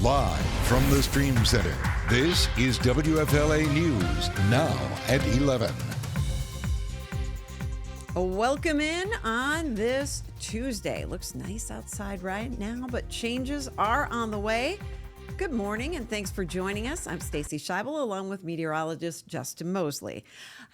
Live from the Stream Center, this is WFLA News, now at 11. Welcome in on this Tuesday. Looks nice outside right now, but changes are on the way. Good morning, and thanks for joining us. I'm Stacy Scheibel, along with meteorologist Justin Mosley.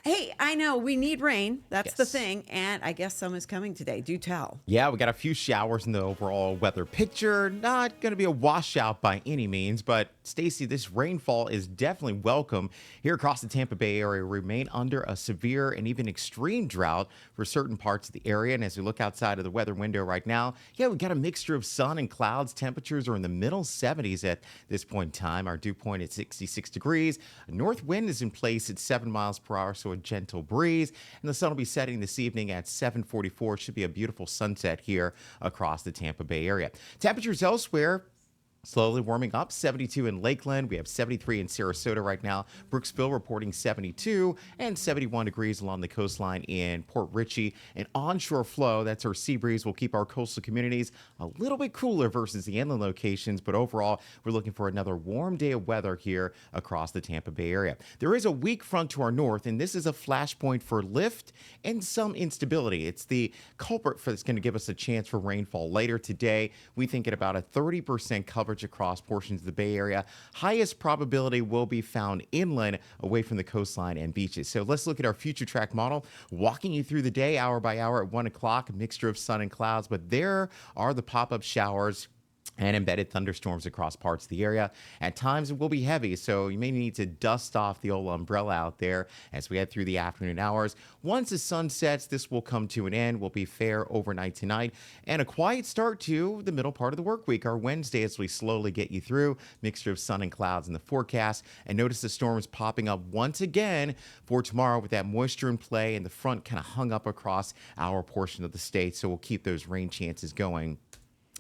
Hey, I know we need rain. That's the thing, and I guess some is coming today. Do tell. Yeah, we got a few showers in the overall weather picture. Not going to be a washout by any means, but Stacy, this rainfall is definitely welcome here across the Tampa Bay area. We remain under a severe and even extreme drought for certain parts of the area. And as we look outside of the weather window right now, we got a mixture of sun and clouds. Temperatures are in the middle 70s at this point in time. Our dew point at 66 degrees. A north wind is in place at 7 miles per hour, so a gentle breeze. And the sun will be setting this evening at 7:44. Should be a beautiful sunset here across the Tampa Bay area. Temperatures elsewhere slowly warming up. 72 in Lakeland. We have 73 in Sarasota right now. Brooksville reporting 72 and 71 degrees along the coastline in Port Richey. An onshore flow, that's our sea breeze, will keep our coastal communities a little bit cooler versus the inland locations. But overall, we're looking for another warm day of weather here across the Tampa Bay area. There is a weak front to our north, and this is a flashpoint for lift and some instability. It's the culprit that's going to give us a chance for rainfall later today. We think at about a 30% coverage across portions of the Bay Area. Highest probability will be found inland away from the coastline and beaches. So let's look at our future track model, walking you through the day hour by hour at 1 o'clock, a mixture of sun and clouds, but there are the pop-up showers and embedded thunderstorms across parts of the area. At times, it will be heavy, so you may need to dust off the old umbrella out there as we head through the afternoon hours. Once the sun sets, this will come to an end. We'll be fair overnight tonight, and a quiet start to the middle part of the work week, our Wednesday, as we slowly get you through. Mixture of sun and clouds in the forecast, and notice the storms popping up once again for tomorrow with that moisture in play and the front kind of hung up across our portion of the state, so we'll keep those rain chances going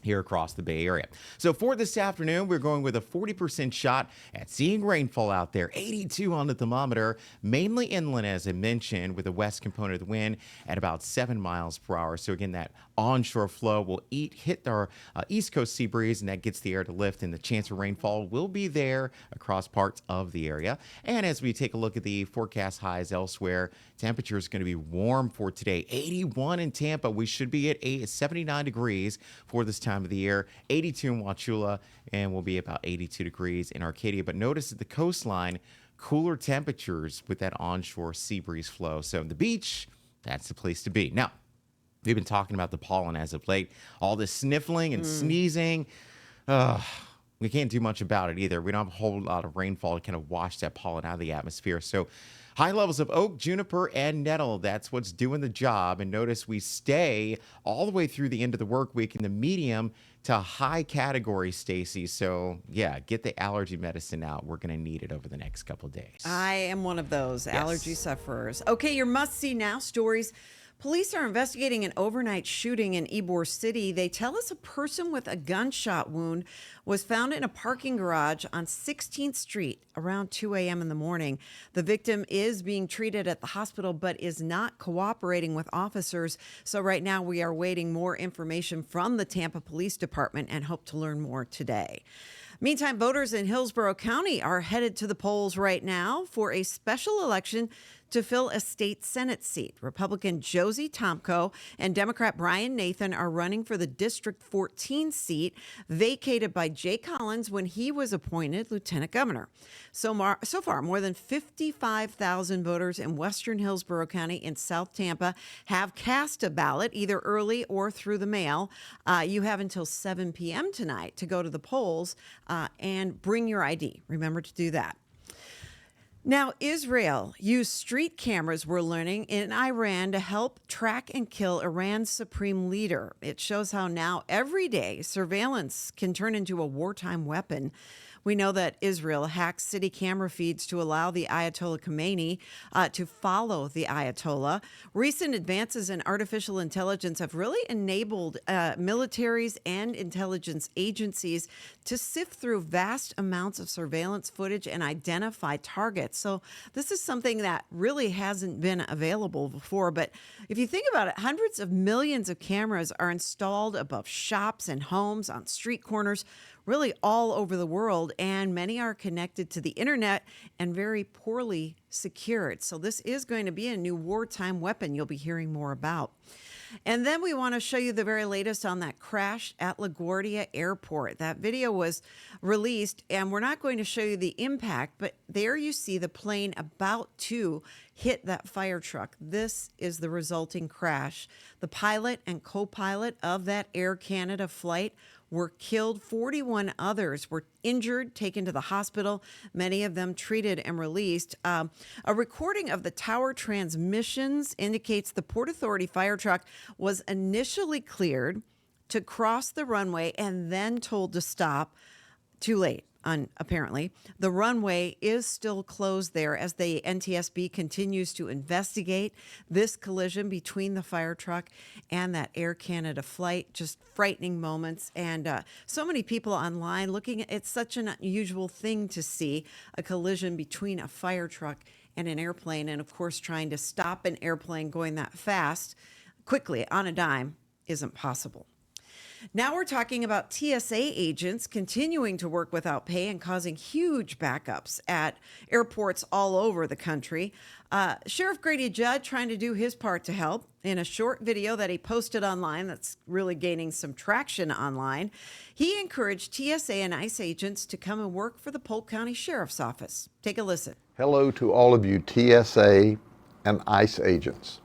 here across the Bay Area. So for this afternoon, we're going with a 40% shot at seeing rainfall out there. 82 on the thermometer, mainly inland, as I mentioned, with a west component of the wind at about 7 miles per hour. So again, that onshore flow will hit our east coast sea breeze, and that gets the air to lift, and the chance of rainfall will be there across parts of the area. And as we take a look at the forecast highs elsewhere, temperature is going to be warm for today. 81 in Tampa. We should be at 79 degrees for this time of the year. 82 in Wauchula, and we'll be about 82 degrees in Arcadia. But notice at the coastline, cooler temperatures with that onshore sea breeze flow. So the beach, that's the place to be. Now, we've been talking about the pollen as of late. All this sniffling and sneezing. We can't do much about it either. We don't have a whole lot of rainfall to kind of wash that pollen out of the atmosphere. So high levels of oak, juniper, and nettle, that's what's doing the job. And notice we stay all the way through the end of the work week in the medium to high category, Stacy. So, yeah, get the allergy medicine out. We're going to need it over the next couple of days. I am one of those allergy sufferers. Okay, your must-see now stories. Police are investigating an overnight shooting in Ybor City. They tell us a person with a gunshot wound was found in a parking garage on 16th Street around 2 a.m. in the morning. The victim is being treated at the hospital but is not cooperating with officers. So right now we are waiting more information from the Tampa Police Department and hope to learn more today. Meantime, voters in Hillsborough County are headed to the polls right now for a special election to fill a state Senate seat. Republican Josie Tomko and Democrat Brian Nathan are running for the District 14 seat, vacated by Jay Collins when he was appointed lieutenant governor. So far, more than 55,000 voters in western Hillsborough County in South Tampa have cast a ballot, either early or through the mail. You have until 7 p.m. tonight to go to the polls and bring your ID. Remember to do that. Now, Israel used street cameras, we're learning, in Iran to help track and kill Iran's supreme leader. It shows how now every day surveillance can turn into a wartime weapon. We know that Israel hacked city camera feeds to allow the Ayatollah Khomeini to follow the Ayatollah. Recent advances in artificial intelligence have really enabled militaries and intelligence agencies to sift through vast amounts of surveillance footage and identify targets. So this is something that really hasn't been available before. But if you think about it, hundreds of millions of cameras are installed above shops and homes, on street corners, really all over the world, and many are connected to the internet and very poorly secured. So this is going to be a new wartime weapon you'll be hearing more about. And then we want to show you the very latest on that crash at LaGuardia Airport. That video was released, and we're not going to show you the impact, but there you see the plane about to hit that fire truck. This is the resulting crash. The pilot and co-pilot of that Air Canada flight were killed. 41 others were injured, taken to the hospital, many of them treated and released. A recording of the tower transmissions indicates the Port Authority fire truck was initially cleared to cross the runway and then told to stop. Too late. Apparently, the runway is still closed there as the NTSB continues to investigate this collision between the fire truck and that Air Canada flight. Just frightening moments, and so many people online looking at it's such an unusual thing to see a collision between a fire truck and an airplane, and of course, trying to stop an airplane going that fast quickly on a dime isn't possible. Now we're talking about TSA agents continuing to work without pay and causing huge backups at airports all over the country. Sheriff Grady Judd trying to do his part to help in a short video that he posted online that's really gaining some traction online. He encouraged TSA and ICE agents to come and work for the Polk County Sheriff's Office. Take a listen. Hello to all of you TSA and ICE agents.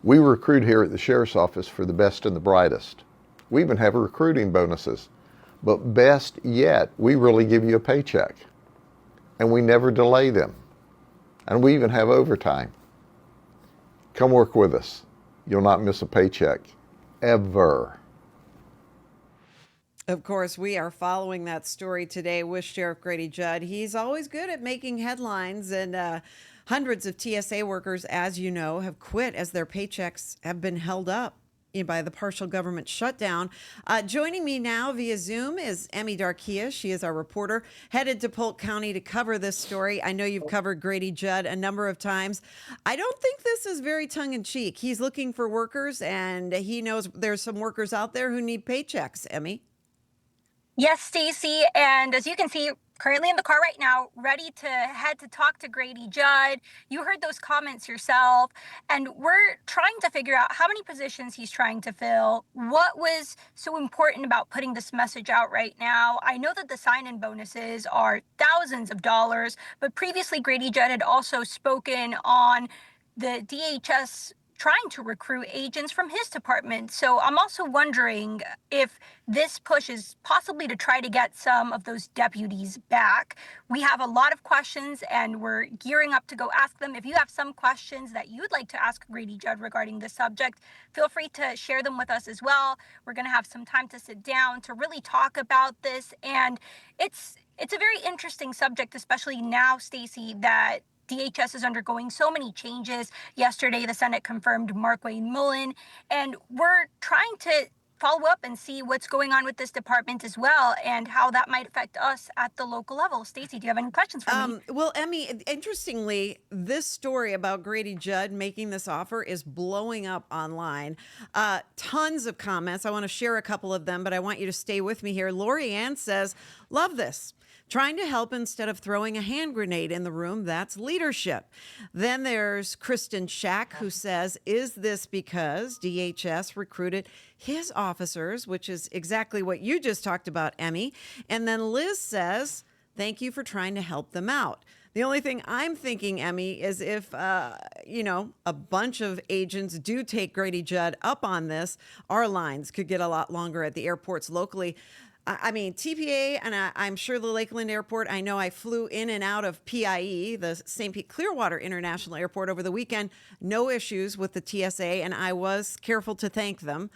We recruit here at the Sheriff's Office for the best and the brightest. We even have recruiting bonuses. But best yet, we really give you a paycheck. And we never delay them. And we even have overtime. Come work with us. You'll not miss a paycheck. Ever. Of course, we are following that story today with Sheriff Grady Judd. He's always good at making headlines, and hundreds of TSA workers, as you know, have quit as their paychecks have been held up by the partial government shutdown. Joining me now via Zoom is Emmy Darkia. She is our reporter headed to Polk County to cover this story. I know you've covered Grady Judd a number of times. I don't think this is very tongue-in-cheek. He's looking for workers, and he knows there's some workers out there who need paychecks. Emmy? Yes, Stacy, and as you can see, currently in the car right now, ready to head to talk to Grady Judd. You heard those comments yourself, and we're trying to figure out how many positions he's trying to fill. What was so important about putting this message out right now? I know that the sign-in bonuses are thousands of dollars, but previously Grady Judd had also spoken on the DHS trying to recruit agents from his department. So I'm also wondering if this push is possibly to try to get some of those deputies back. We have a lot of questions and we're gearing up to go ask them. If you have some questions that you'd like to ask Grady Judd regarding this subject, feel free to share them with us as well. We're going to have some time to sit down to really talk about this. And it's a very interesting subject, especially now, Stacy, that DHS is undergoing so many changes. Yesterday, the Senate confirmed Markwayne Mullen, and we're trying to follow up and see what's going on with this department as well and how that might affect us at the local level. Stacey, do you have any questions for me? Well, Emmy, interestingly, this story about Grady Judd making this offer is blowing up online. Tons of comments. I want to share a couple of them, but I want you to stay with me here. Lori Ann says, love this. Trying to help instead of throwing a hand grenade in the room, that's leadership. Then there's Kristen Shack, who says, is this because DHS recruited his officers, which is exactly what you just talked about, Emmy. And then Liz says, thank you for trying to help them out. The only thing I'm thinking, Emmy, is if, a bunch of agents do take Grady Judd up on this, our lines could get a lot longer at the airports locally. I mean, TPA, and I'm sure the Lakeland Airport, I know I flew in and out of PIE, the St. Pete Clearwater International Airport over the weekend. No issues with the TSA, and I was careful to thank them.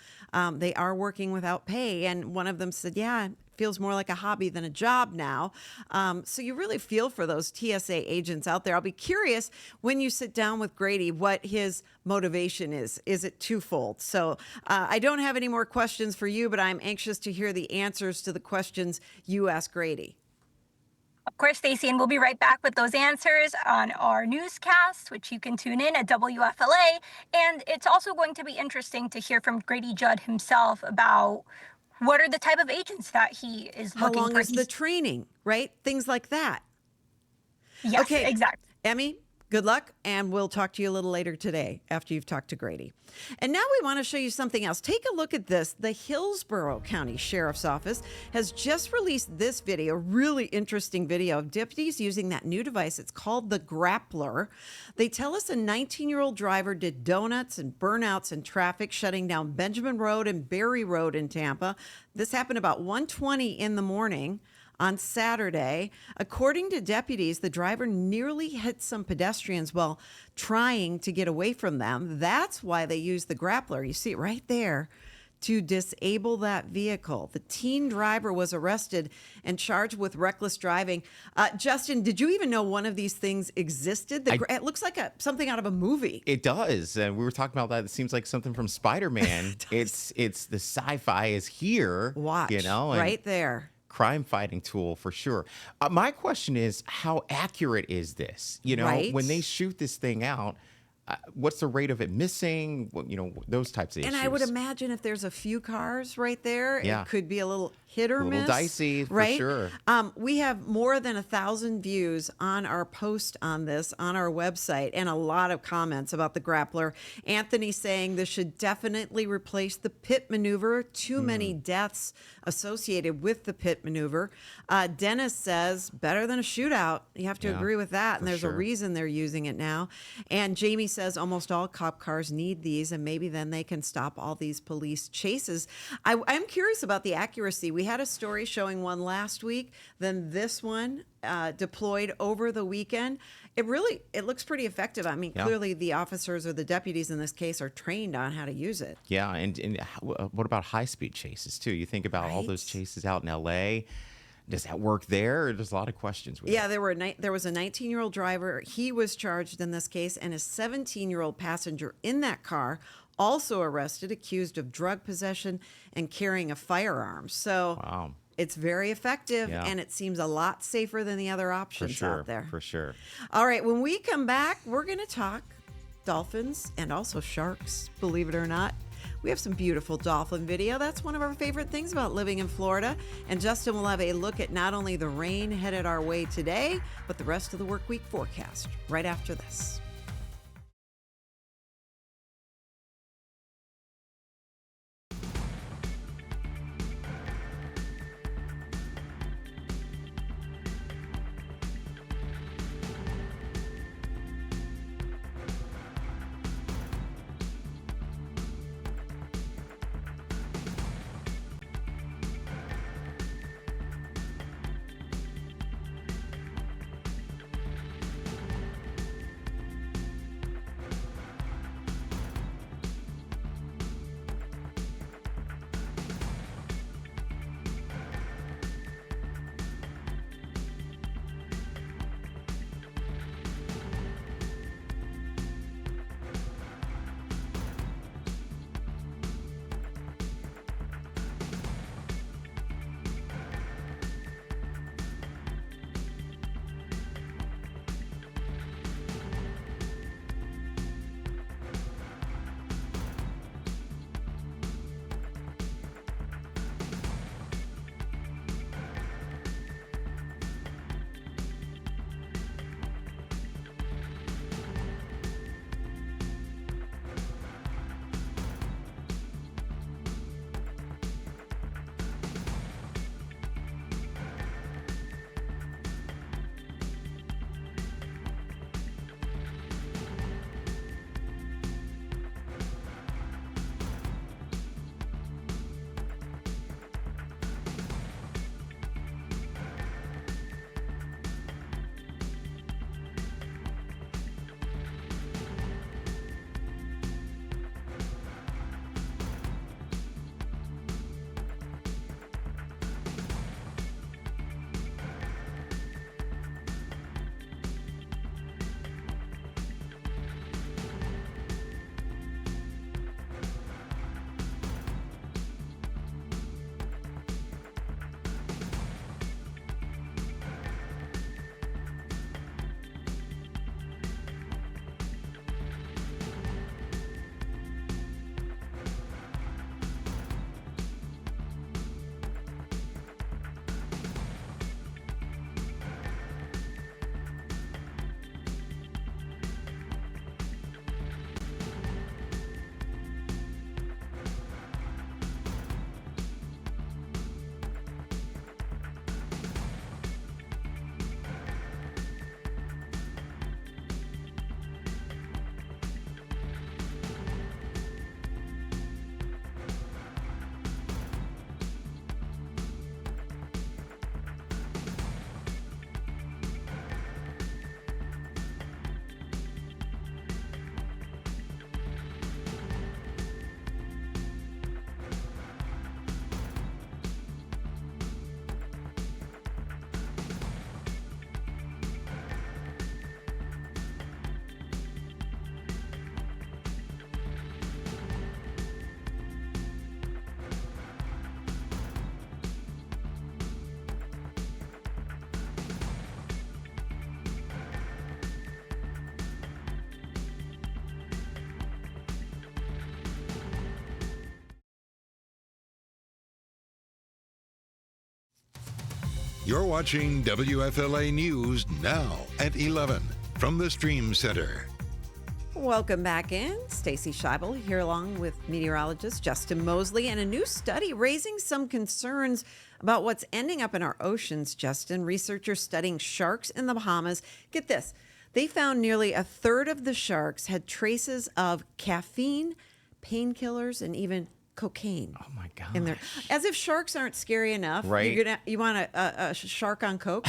They are working without pay, and one of them said, yeah, it feels more like a hobby than a job now. So you really feel for those TSA agents out there. I'll be curious when you sit down with Grady what his motivation is. Is it twofold? So I don't have any more questions for you, but I'm anxious to hear the answers to the questions you ask Grady. Of course, Stacey, and we'll be right back with those answers on our newscast, which you can tune in at WFLA. And it's also going to be interesting to hear from Grady Judd himself about what are the type of agents that he is How looking long for? is the training, right? Things like that. Yes, Okay, exactly. Emmy, good luck, and we'll talk to you a little later today after you've talked to Grady. And now we want to show you something else. Take a look at this. The Hillsborough County Sheriff's Office has just released this video, really interesting video of deputies using that new device. It's called the Grappler. They tell us a 19-year-old driver did donuts and burnouts in traffic, shutting down Benjamin Road and Berry Road in Tampa. This happened about 1:20 in the morning on Saturday. According to deputies, the driver nearly hit some pedestrians while trying to get away from them. That's why they use the grappler. You see it right there to disable that vehicle. The teen driver was arrested and charged with reckless driving. Justin, did you even know one of these things existed? It looks like something out of a movie. It does. And we were talking about that. It seems like something from Spider-Man. It's the sci-fi is here. Watch, you know, right there. Crime fighting tool for sure. My question is, how accurate is this? You know, Right. when they shoot this thing out, what's the rate of it missing? You know, those types of issues. And I would imagine if there's a few cars right there, Yeah. it could be a little hit or A little miss. dicey, for right? sure. We have more than 1,000 views on our post on this on our website and a lot of comments about the grappler. Anthony saying this should definitely replace the pit maneuver. Too many deaths associated with the pit maneuver. Dennis says better than a shootout. You have to Yeah, agree with that. And for there's sure. a reason they're using it now. And Jamie says almost all cop cars need these, and maybe then they can stop all these police chases. I'm curious about the accuracy. We had a story showing one last week, then this one deployed over the weekend. It looks pretty effective. I mean, Yeah. clearly the officers or the deputies in this case are trained on how to use it. Yeah, and what about high-speed chases too? You think about all those Right. chases out in LA. Does that work there? There's a lot of questions with Yeah, it. there was a 19-year-old driver. He was charged in this case, and a 17-year-old passenger in that car also arrested, accused of drug possession and carrying a firearm. So Wow. it's very effective, Yeah. and it seems a lot safer than the other For options sure. out there. For sure. All right, when we come back, we're going to talk dolphins and also sharks, believe it or not. We have some beautiful dolphin video. That's one of our favorite things about living in Florida. And Justin will have a look at not only the rain headed our way today, but the rest of the work week forecast right after this. You're watching WFLA News now at 11 from the Stream Center. Welcome back in. Stacy Scheibel here along with meteorologist Justin Mosley, and a new study raising some concerns about what's ending up in our oceans, Justin. Researchers studying sharks in the Bahamas. Get this. They found nearly a third of the sharks had traces of caffeine, painkillers, and even cocaine. Oh my God. In there. As if sharks aren't scary enough. Right. You want a shark on coke?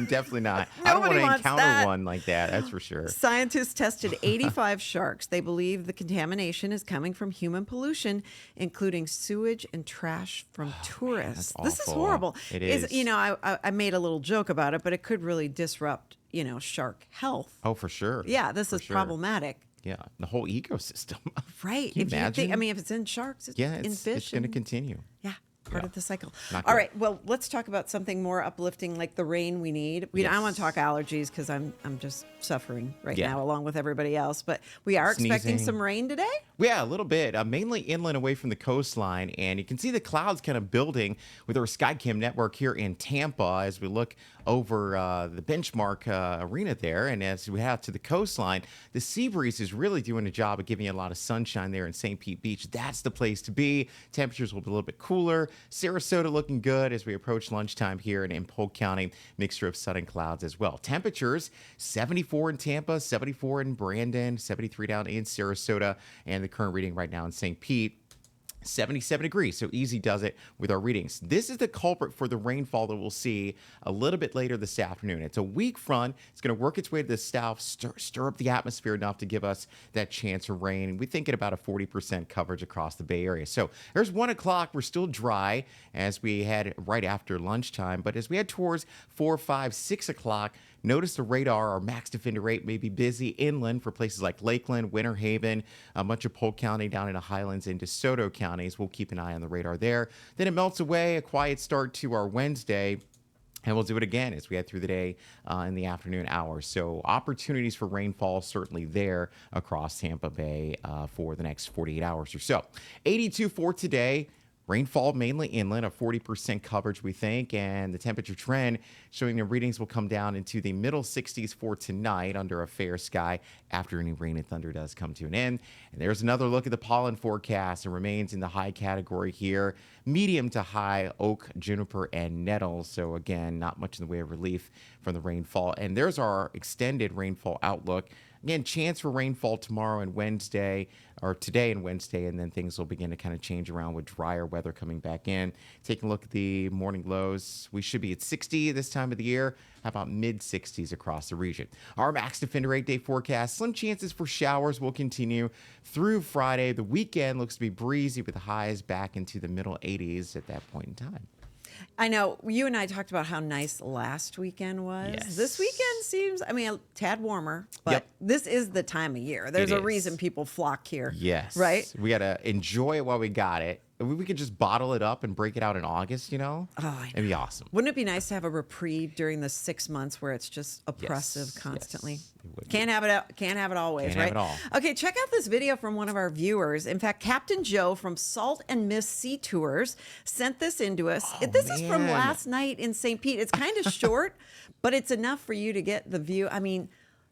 Definitely not. I don't want Nobody to wants encounter that. one like that. That's for sure. Scientists tested 85 sharks. They believe the contamination is coming from human pollution, including sewage and trash from tourists. that's This is awful. horrible. It is. I made a little joke about it, but it could really disrupt, shark health. Oh, for sure. Yeah, this For is sure. problematic. Yeah, the whole ecosystem. Right. Can you If you imagine? if it's in sharks, it's Yeah, in it's fish. going to and- continue. Yeah, part Yeah. of the cycle. Not All good. right, well, let's talk about something more uplifting, like the rain we need. I want to talk allergies because I'm just suffering right Yeah. now along with everybody else. But we are expecting Sneezing. some rain today. Yeah, a little bit. Mainly inland away from the coastline. And you can see the clouds kind of building with our SkyCam network here in Tampa as we look over the benchmark arena there. And as we head out to the coastline, the sea breeze is really doing a job of giving you a lot of sunshine there in St. Pete Beach. That's the place to be. Temperatures will be a little bit cooler. Sarasota looking good as we approach lunchtime here in Polk County. Mixture of sun and clouds as well. Temperatures 74 in Tampa, 74 in Brandon, 73 down in Sarasota, and the current reading right now in St. Pete, 77 degrees. So easy does it with our readings. This is the culprit for the rainfall that we'll see a little bit later this afternoon. It's a weak front. It's going to work its way to the south, stir up the atmosphere enough to give us that chance for rain. We think at about a 40% coverage across the Bay Area. So there's 1 o'clock. We're still dry as we head right after lunchtime. But as we head towards 4, 5, 6 o'clock, notice the radar, our max defender rate may be busy inland for places like Lakeland, Winter Haven, much of Polk County down into Highlands and DeSoto counties. We'll keep an eye on the radar there. Then it melts away, a quiet start to our Wednesday. And we'll do it again as we head through the day in the afternoon hours. So opportunities for rainfall certainly there across Tampa Bay for the next 48 hours or so. 82 for today. Rainfall mainly inland, a 40% coverage, we think, and the temperature trend showing the readings will come down into the middle 60s for tonight under a fair sky after any rain and thunder does come to an end. And there's another look at the pollen forecast. It remains in the high category here, medium to high oak, juniper, and nettles. So again, not much in the way of relief from the rainfall. And there's our extended rainfall outlook. Again, chance for rainfall tomorrow and Wednesday, or today and Wednesday, and then things will begin to kind of change around with drier weather coming back in. Taking a look at the morning lows, we should be at 60 this time of the year. How about mid-60s across the region? Our max defender 8-day forecast, slim chances for showers will continue through Friday. The weekend looks to be breezy with highs back into the middle 80s at that point in time. I know you and I talked about how nice last weekend was. Yes. This weekend seems, a tad warmer, but Yep. this is the time of year. There's It a is. reason people flock here. Yes. Right? We got to enjoy it while we got it. We could just bottle it up and break it out in August, Oh, I know. It'd be awesome. Wouldn't it be nice to have a reprieve during the 6 months where it's just oppressive Yes, constantly? yes, it would Can't be. have it. Can't have it always, Can't right? have it all. Okay, check out this video from one of our viewers. In fact, Captain Joe from Salt and Mist Sea Tours sent this into us. This is from man. last night in St. Pete. It's kind of short, but it's enough for you to get the view.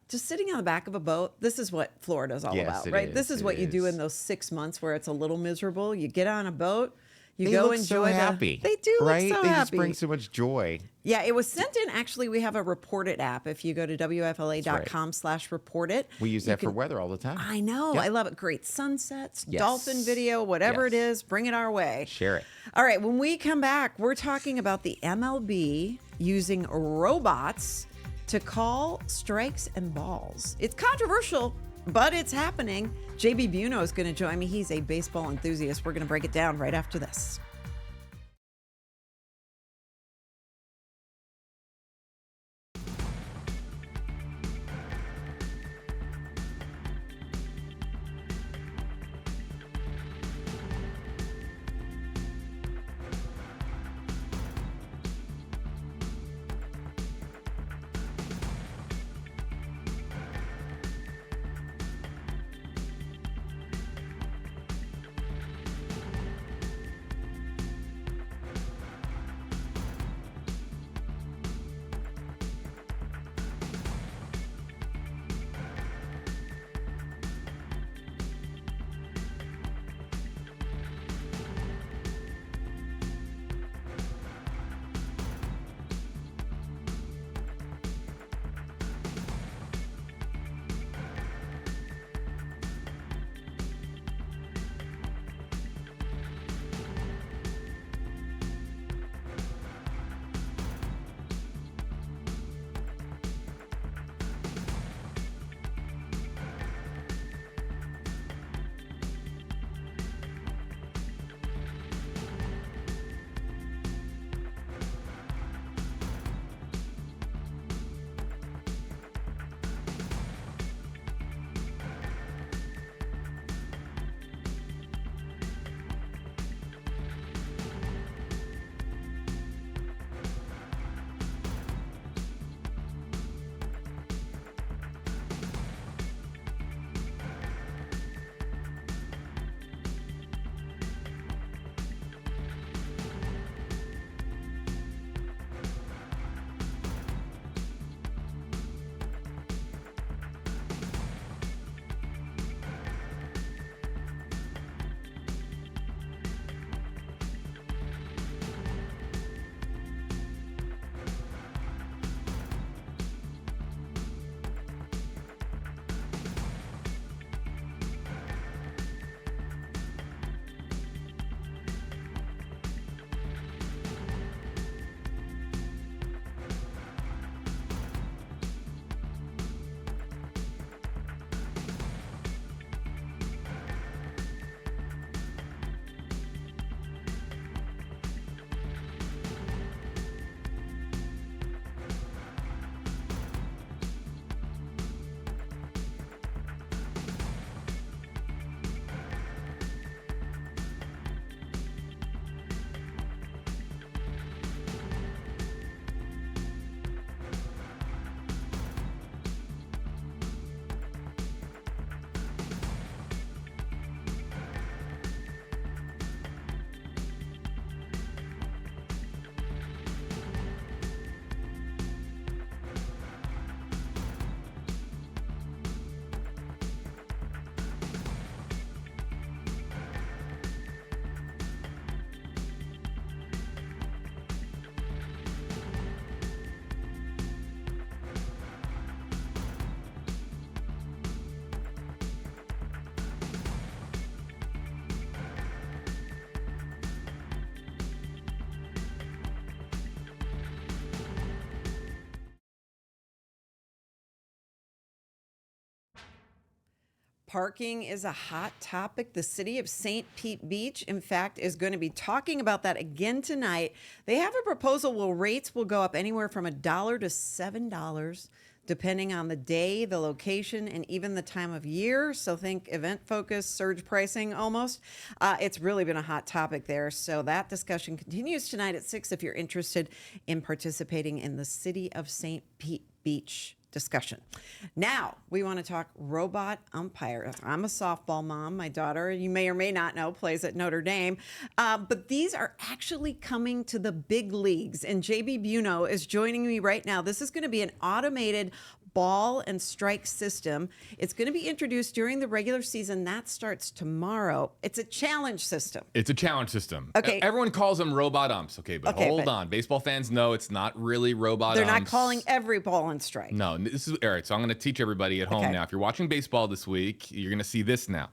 Just sitting on the back of a boat, this is what Florida's all Yes, about, it right? is, This is it what you do is. in those 6 months where it's a little miserable. You get on a boat, you They go look enjoy so happy. They do right? look so They happy. just bring so much joy. Yeah, it was sent in. Actually, we have a report it app. If you go to WFLA.com/report it. We use you that for can- weather all the time. I know. Yep. I love it. Great sunsets, Yes. dolphin video, whatever it Yes. is, bring it our way. Share it. All right, when we come back, we're talking about the MLB using robots to call strikes and balls. It's controversial, but it's happening. JB Buno is going to join me. He's a baseball enthusiast. We're going to break it down right after this. Parking is a hot topic. The city of St. Pete Beach, in fact, is going to be talking about that again tonight. They have a proposal where rates will go up anywhere from $1 to $7, depending on the day, the location, and even the time of year. So think event-focused surge pricing almost. It's really been a hot topic there. So that discussion continues tonight at 6 if you're interested in participating in the city of St. Pete Beach discussion. Now, we want to talk robot umpire. I'm a softball mom. My daughter, you may or may not know, plays at Notre Dame. But these are actually coming to the big leagues. And JB Buno is joining me right now. This is going to be an automated ball and strike system. It's going to be introduced during the regular season. That starts tomorrow. It's a challenge system. It's a challenge system. Okay. Everyone calls them robot umps. Okay, but hold on. Baseball fans know it's not really robot They're umps. not calling every ball and strike. No, this is all right. So I'm going to teach everybody at home now. If you're watching baseball this week, you're going to see this now.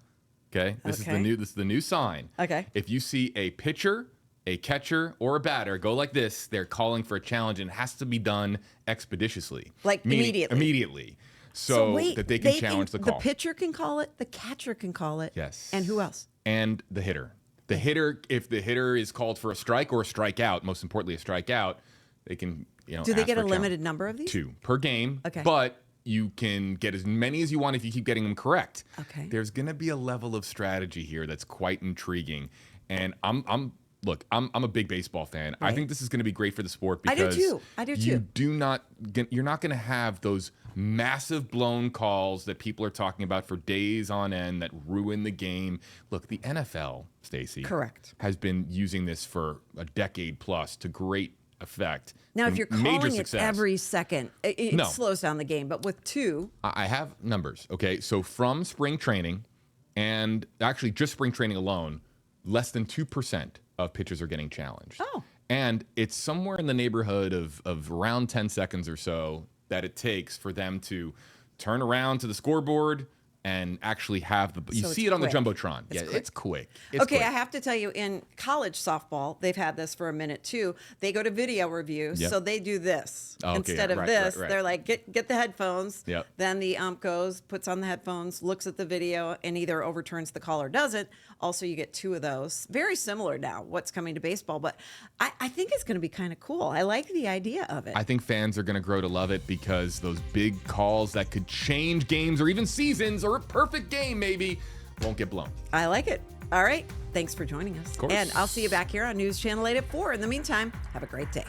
Okay? This is the new sign. Okay. If you see a pitcher, a catcher, or a batter go like this, they're calling for a challenge, and it has to be done expeditiously. Like immediately. Immediately. So wait, that they can challenge the call. The pitcher can call it, the catcher can call it. Yes. And who else? And the hitter. The hitter, if the hitter is called for a strike or a strikeout, most importantly a strikeout, they can, Do they get a limited number of these? 2 per game. Okay. But you can get as many as you want if you keep getting them correct. Okay. There's going to be a level of strategy here that's quite intriguing. And I'm a big baseball fan. Right. I think this is going to be great for the sport I do because too. I do too. you're not going to have those massive blown calls that people are talking about for days on end that ruin the game. Look, the NFL, Stacey, Correct, has been using this for a decade plus to great effect. Now, if you're calling it success. every second, it No. slows down the game. But with 2, I have numbers, okay? So from spring training, and actually just spring training alone, less than 2% of pitchers are getting challenged. Oh. And it's somewhere in the neighborhood of around 10 seconds or so that it takes for them to turn around to the scoreboard and actually have you see it on quick. the Jumbotron. It's quick. It's okay, quick. I have to tell you, in college softball, they've had this for a minute too. They go to video review, Yep. so they do this Oh, okay, instead yeah, of right, this. right. They're like, get the headphones. Yep. Then the ump goes, puts on the headphones, looks at the video, and either overturns the call or doesn't. Also, you get 2 of those. Very similar now. What's coming to baseball, but I think it's going to be kind of cool. I like the idea of it. I think fans are going to grow to love it because those big calls that could change games or even seasons or a perfect game maybe won't get blown. I like it. All right. Thanks for joining us. Of course. And I'll see you back here on News Channel 8 at 4. In the meantime, have a great day.